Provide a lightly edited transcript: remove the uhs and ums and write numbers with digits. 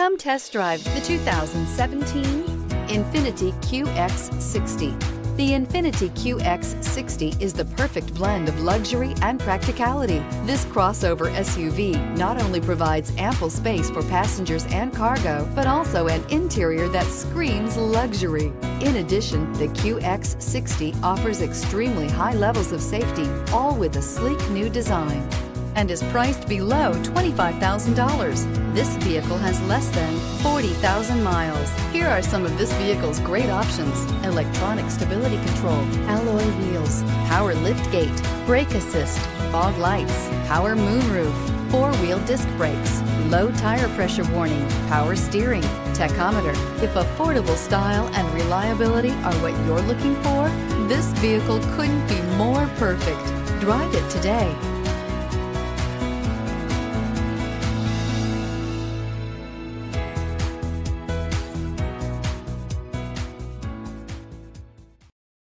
Come test drive the 2017 Infiniti QX60. The Infiniti Qx60 is the perfect blend of luxury and practicality. This crossover SUV not only provides ample space for passengers and cargo, but also an interior that screams luxury. In addition, the QX60 offers extremely high levels of safety, all with a sleek new design, and is priced below $25,000. This vehicle has less than 40,000 miles. Here are some of this vehicle's great options: electronic stability control, alloy wheels, power liftgate, brake assist, fog lights, power moonroof, four-wheel disc brakes, low tire pressure warning, power steering, tachometer. If affordable style and reliability are what you're looking for, this vehicle couldn't be more perfect. Drive it today.